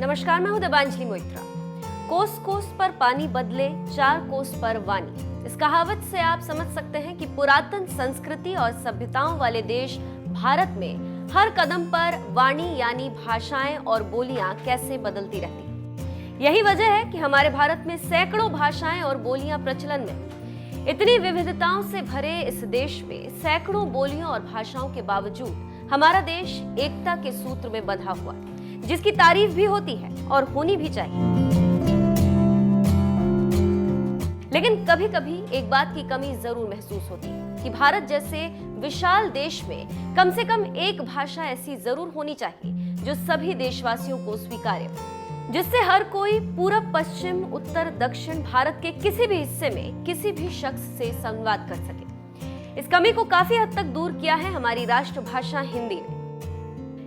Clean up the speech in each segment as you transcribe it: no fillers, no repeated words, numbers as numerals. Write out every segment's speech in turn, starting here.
नमस्कार, मैं हूं दीपांजलि मोइत्रा। कोस कोस पर पानी बदले, चार कोस पर वाणी। इस कहावत से आप समझ सकते हैं कि पुरातन संस्कृति और सभ्यताओं वाले देश भारत में हर कदम पर वाणी यानी भाषाएं और बोलियां कैसे बदलती रहती। यही वजह है कि हमारे भारत में सैकड़ों भाषाएं और बोलियां प्रचलन में। इतनी विविधताओं से भरे इस देश में सैकड़ों बोलियों और भाषाओं के बावजूद हमारा देश एकता के सूत्र में बंधा हुआ है, जिसकी तारीफ भी होती है और होनी भी चाहिए। लेकिन कभी कभी एक बात की कमी जरूर महसूस होती है कि भारत जैसे विशाल देश में कम से कम एक भाषा ऐसी जरूर होनी चाहिए जो सभी देशवासियों को स्वीकार्य हो, जिससे हर कोई पूरब, पश्चिम, उत्तर, दक्षिण भारत के किसी भी हिस्से में किसी भी शख्स से संवाद कर सके। इस कमी को काफी हद तक दूर किया है हमारी राष्ट्रभाषा हिंदी ने।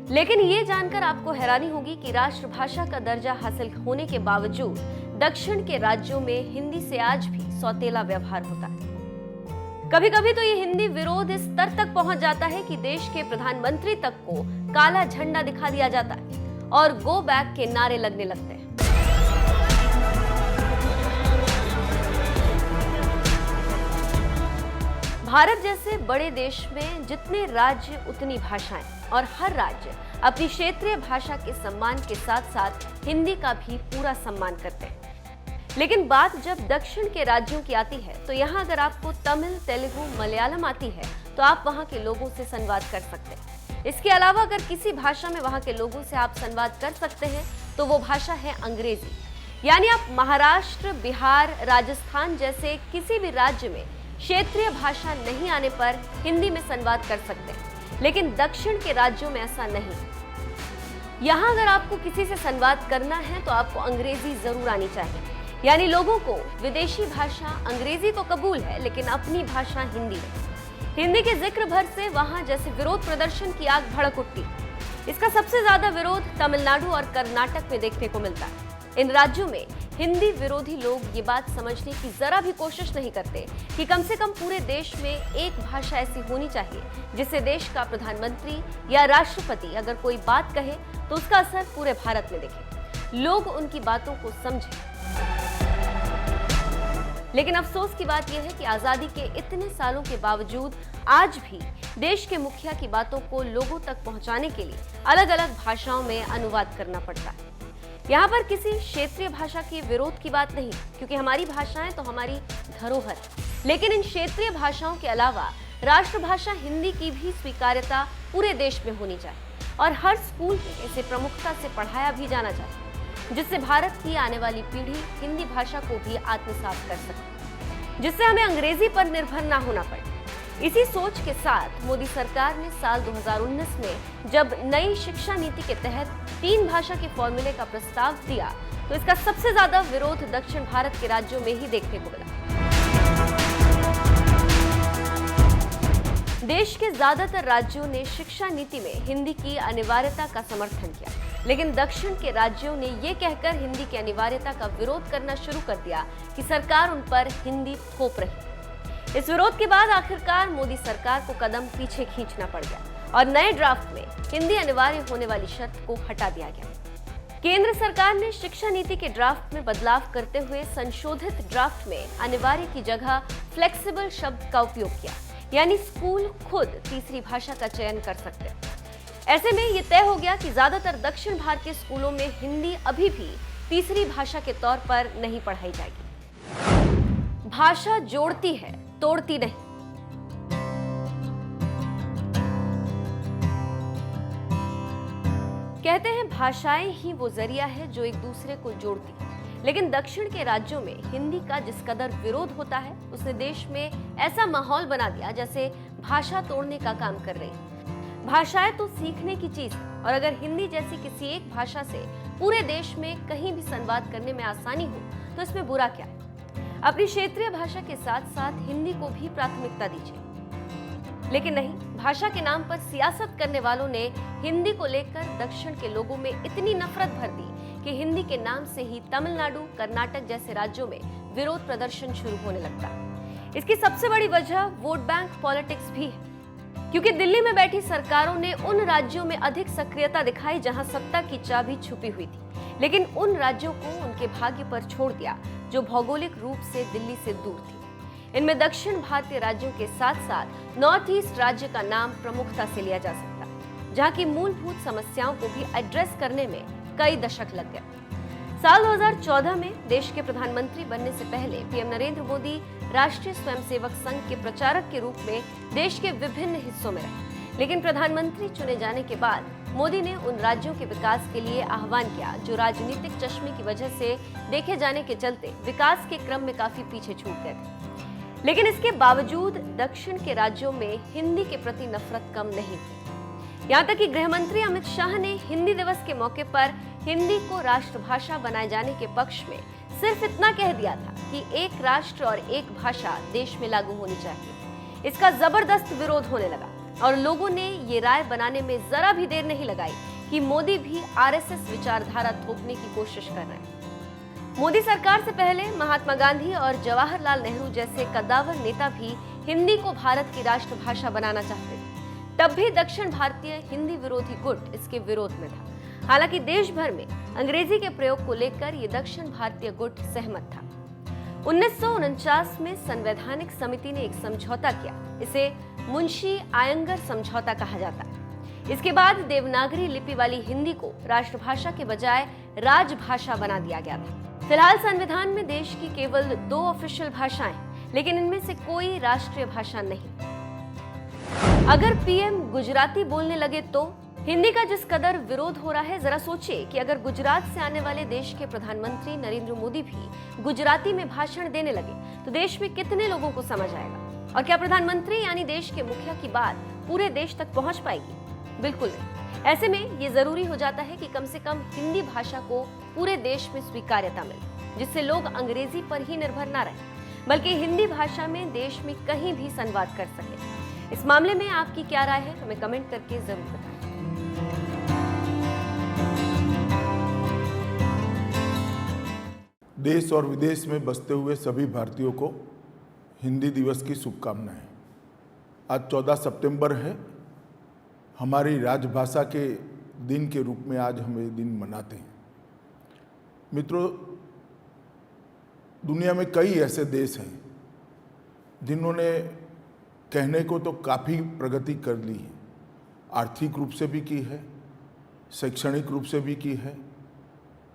लेकिन ये जानकर आपको हैरानी होगी कि राष्ट्रभाषा का दर्जा हासिल होने के बावजूद दक्षिण के राज्यों में हिंदी से आज भी सौतेला व्यवहार होता है। कभी कभी तो ये हिंदी विरोध इस स्तर तक पहुंच जाता है कि देश के प्रधानमंत्री तक को काला झंडा दिखा दिया जाता है और गो बैक के नारे लगने लगते हैं। भारत जैसे बड़े देश में जितने राज्य उतनी भाषाएं और हर राज्य अपनी क्षेत्रीय भाषा के सम्मान के साथ साथ हिंदी का भी पूरा सम्मान करते हैं। लेकिन बात जब दक्षिण के राज्यों की आती है तो यहाँ अगर आपको तमिल, तेलुगु, मलयालम आती है तो आप वहाँ के लोगों से संवाद कर सकते हैं। इसके अलावा अगर किसी भाषा में वहाँ के लोगों से आप संवाद कर सकते हैं तो वो भाषा है अंग्रेजी। यानी आप महाराष्ट्र, बिहार, राजस्थान जैसे किसी भी राज्य में क्षेत्रीय भाषा नहीं आने पर हिंदी में संवाद कर सकते हैं। लेकिन दक्षिण के राज्यों में ऐसा नहीं। यहाँ अगर आपको किसी से संवाद करना है तो आपको अंग्रेजी जरूर आनी चाहिए। यानी लोगों को विदेशी भाषा अंग्रेजी तो कबूल है, लेकिन अपनी भाषा हिंदी है। हिंदी के जिक्र भर से वहां जैसे विरोध प्रदर्शन की आग भड़क उठती। इसका सबसे ज्यादा विरोध तमिलनाडु और कर्नाटक में देखने को मिलता है। इन राज्यों में हिंदी विरोधी लोग ये बात समझने की जरा भी कोशिश नहीं करते कि कम से कम पूरे देश में एक भाषा ऐसी होनी चाहिए जिससे देश का प्रधानमंत्री या राष्ट्रपति अगर कोई बात कहे तो उसका असर पूरे भारत में दिखे, लोग उनकी बातों को समझें। लेकिन अफसोस की बात यह है कि आजादी के इतने सालों के बावजूद आज भी देश के मुखिया की बातों को लोगों तक पहुंचाने के लिए अलग अलग भाषाओं में अनुवाद करना पड़ता है। यहाँ पर किसी क्षेत्रीय भाषा के विरोध की बात नहीं, क्योंकि हमारी भाषाएं तो हमारी धरोहर है। लेकिन इन क्षेत्रीय भाषाओं के अलावा राष्ट्रभाषा हिंदी की भी स्वीकार्यता पूरे देश में होनी चाहिए और हर स्कूल में इसे प्रमुखता से पढ़ाया भी जाना चाहिए, जिससे भारत की आने वाली पीढ़ी हिंदी भाषा को भी आत्मसात कर सके, जिससे हमें अंग्रेजी पर निर्भर ना होना पड़े। इसी सोच के साथ मोदी सरकार ने साल 2019 में जब नई शिक्षा नीति के तहत 3 भाषा के फॉर्मूले का प्रस्ताव दिया तो इसका सबसे ज्यादा विरोध दक्षिण भारत के राज्यों में ही देखने को मिला। देश के ज्यादातर राज्यों ने शिक्षा नीति में हिंदी की अनिवार्यता का समर्थन किया, लेकिन दक्षिण के राज्यों ने ये कहकर हिंदी की अनिवार्यता का विरोध करना शुरू कर दिया कि सरकार उन पर हिंदी थोप रही। इस विरोध के बाद आखिरकार मोदी सरकार को कदम पीछे खींचना पड़ गया और नए ड्राफ्ट में हिंदी अनिवार्य होने वाली शर्त को हटा दिया गया। केंद्र सरकार ने शिक्षा नीति के ड्राफ्ट में बदलाव करते हुए संशोधित ड्राफ्ट में अनिवार्य की जगह फ्लेक्सिबल शब्द का उपयोग किया, यानी स्कूल खुद तीसरी भाषा का चयन कर सकते हैं। ऐसे में ये तय हो गया कि ज्यादातर दक्षिण भारतीय स्कूलों में हिंदी अभी भी तीसरी भाषा के तौर पर नहीं पढ़ाई जाएगी। भाषा जोड़ती है, तोड़ती नहीं। कहते हैं भाषाएं ही वो जरिया है जो एक दूसरे को जोड़ती है। लेकिन दक्षिण के राज्यों में हिंदी का जिस कदर विरोध होता है उसने देश में ऐसा माहौल बना दिया जैसे भाषा तोड़ने का काम कर रही है। भाषाएं तो सीखने की चीज है और अगर हिंदी जैसी किसी एक भाषा से पूरे देश में कहीं भी संवाद करने में आसानी हो तो इसमें बुरा क्या है। अपनी क्षेत्रीय भाषा के साथ साथ हिंदी को भी प्राथमिकता दीजिए। लेकिन नहीं, भाषा के नाम पर सियासत करने वालों ने हिंदी को लेकर दक्षिण के लोगों में इतनी नफरत भर दी कि हिंदी के नाम से ही तमिलनाडु, कर्नाटक जैसे राज्यों में विरोध प्रदर्शन शुरू होने लगता। इसकी सबसे बड़ी वजह वोट बैंक पॉलिटिक्स भी है, क्योंकि दिल्ली में बैठी सरकारों ने उन राज्यों में अधिक सक्रियता दिखाई जहां सत्ता की चाबी छुपी हुई थी। लेकिन उन राज्यों को उनके भाग्य पर छोड़ दिया जो भौगोलिक रूप से दिल्ली से दूर थी। इनमें दक्षिण भारतीय राज्यों के साथ साथ नॉर्थ ईस्ट राज्य का नाम प्रमुखता से लिया जा सकता, जहां की मूलभूत समस्याओं को भी एड्रेस करने में कई दशक लग गए। साल 2014 में देश के प्रधानमंत्री बनने से पहले पीएम नरेंद्र मोदी राष्ट्रीय स्वयंसेवक संघ के प्रचारक के रूप में देश के विभिन्न हिस्सों में रहे। लेकिन प्रधानमंत्री चुने जाने के बाद मोदी ने उन राज्यों के विकास के लिए आह्वान किया जो राजनीतिक चश्मे की वजह से देखे जाने के चलते विकास के क्रम में काफी पीछे छूट गए थे। लेकिन इसके बावजूद दक्षिण के राज्यों में हिंदी के प्रति नफरत कम नहीं थी। यहाँ तक कि गृह मंत्री अमित शाह ने हिंदी दिवस के मौके पर हिंदी को राष्ट्रभाषा बनाए जाने के पक्ष में सिर्फ इतना कह दिया था कि एक राष्ट्र और एक भाषा देश में लागू होनी चाहिए। इसका जबरदस्त विरोध होने लगा और लोगों ने ये राय बनाने में जरा भी देर नहीं लगाई कि मोदी भी आरएसएस विचारधारा थोपने की कोशिश कर रहे हैं। मोदी सरकार से पहले महात्मा गांधी और जवाहरलाल नेहरू जैसे कद्दावर नेता भी हिंदी को भारत की राष्ट्रभाषा बनाना चाहते थे। तब भी दक्षिण भारतीय हिंदी विरोधी गुट इसके विरोध में था। हालांकि देश भर में अंग्रेजी के प्रयोग को लेकर ये दक्षिण भारतीय गुट सहमत था। 1949 में संवैधानिक समिति ने एक समझौता किया, इसे मुंशी आयंगर समझौता कहा जाता है। इसके बाद देवनागरी लिपि वाली हिंदी को राष्ट्रभाषा के बजाय राजभाषा बना दिया गया था। फिलहाल संविधान में देश की केवल 2 ऑफिशियल भाषाएं, लेकिन इनमें से कोई राष्ट्रीय भाषा नहीं। अगर पीएम गुजराती बोलने लगे तो हिंदी का जिस कदर विरोध हो रहा है, जरा सोचिए कि अगर गुजरात से आने वाले देश के प्रधानमंत्री नरेंद्र मोदी भी गुजराती में भाषण देने लगे तो देश में कितने लोगों को समझ आएगा? और क्या प्रधानमंत्री यानी देश के मुखिया की बात पूरे देश तक पहुंच पाएगी? बिल्कुल नहीं। ऐसे में ये जरूरी हो जाता है कि कम से कम हिंदी भाषा को पूरे देश में स्वीकार्यता मिले, जिससे लोग अंग्रेजी पर ही निर्भर ना रहे, बल्कि हिंदी भाषा में देश में कहीं भी संवाद कर सके। इस मामले में आपकी क्या राय है, हमें कमेंट करके जरूर बताएं। देश और विदेश में बसते हुए सभी भारतीयों को हिंदी दिवस की शुभकामनाएं। आज 14 सितंबर है। हमारी राजभाषा के दिन के रूप में आज हम ये दिन मनाते हैं। मित्रों, दुनिया में कई ऐसे देश हैं जिन्होंने कहने को तो काफ़ी प्रगति कर ली है, आर्थिक रूप से भी की है, शैक्षणिक रूप से भी की है,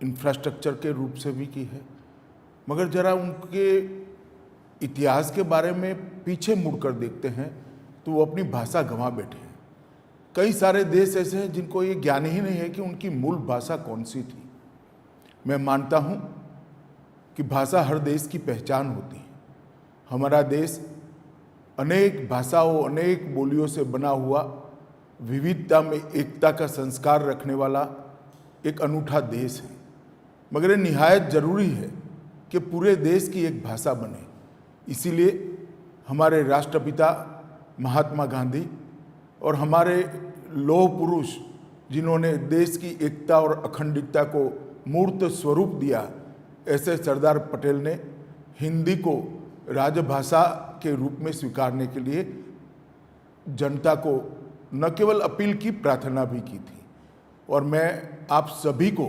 इंफ्रास्ट्रक्चर के रूप से भी की है, मगर ज़रा उनके इतिहास के बारे में पीछे मुड़कर देखते हैं तो वो अपनी भाषा गंवा बैठे हैं। कई सारे देश ऐसे हैं जिनको ये ज्ञान ही नहीं है कि उनकी मूल भाषा कौन सी थी। मैं मानता हूँ कि भाषा हर देश की पहचान होती है। हमारा देश अनेक भाषाओं, अनेक बोलियों से बना हुआ, विविधता में एकता का संस्कार रखने वाला एक अनूठा देश है। मगर ये निहायत ज़रूरी है कि पूरे देश की एक भाषा बने। इसीलिए हमारे राष्ट्रपिता महात्मा गांधी और हमारे लौह पुरुष जिन्होंने देश की एकता और अखंडता को मूर्त स्वरूप दिया, ऐसे सरदार पटेल ने हिंदी को राजभाषा के रूप में स्वीकारने के लिए जनता को न केवल अपील की, प्रार्थना भी की थी। और मैं आप सभी को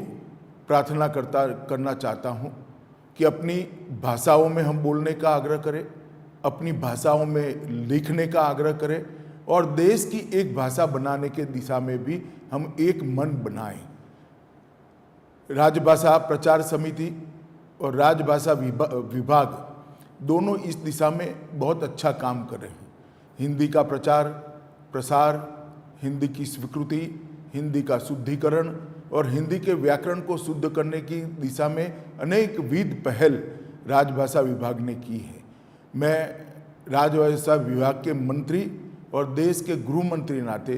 प्रार्थना करना चाहता हूँ कि अपनी भाषाओं में हम बोलने का आग्रह करें, अपनी भाषाओं में लिखने का आग्रह करें और देश की एक भाषा बनाने के दिशा में भी हम एक मन बनाएं। राजभाषा प्रचार समिति और राजभाषा विभाग दोनों इस दिशा में बहुत अच्छा काम कर रहे हैं। हिंदी का प्रचार प्रसार, हिंदी की स्वीकृति, हिंदी का शुद्धिकरण और हिंदी के व्याकरण को शुद्ध करने की दिशा में अनेक विध पहल राजभाषा विभाग ने की है। मैं राजभाषा विभाग के मंत्री और देश के गृह मंत्री नाते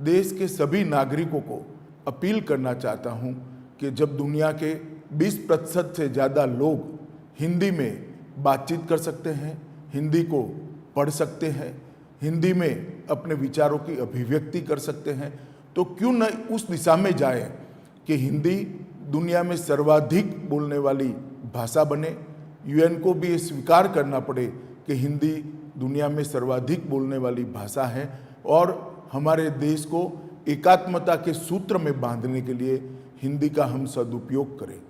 देश के सभी नागरिकों को अपील करना चाहता हूं कि जब दुनिया के 20% से ज़्यादा लोग हिंदी में बातचीत कर सकते हैं, हिंदी को पढ़ सकते हैं, हिंदी में अपने विचारों की अभिव्यक्ति कर सकते हैं, तो क्यों न उस दिशा में जाए कि हिंदी दुनिया में सर्वाधिक बोलने वाली भाषा बने। यूएन को भी ये स्वीकार करना पड़े कि हिंदी दुनिया में सर्वाधिक बोलने वाली भाषा है और हमारे देश को एकात्मता के सूत्र में बांधने के लिए हिंदी का हम सदुपयोग करें।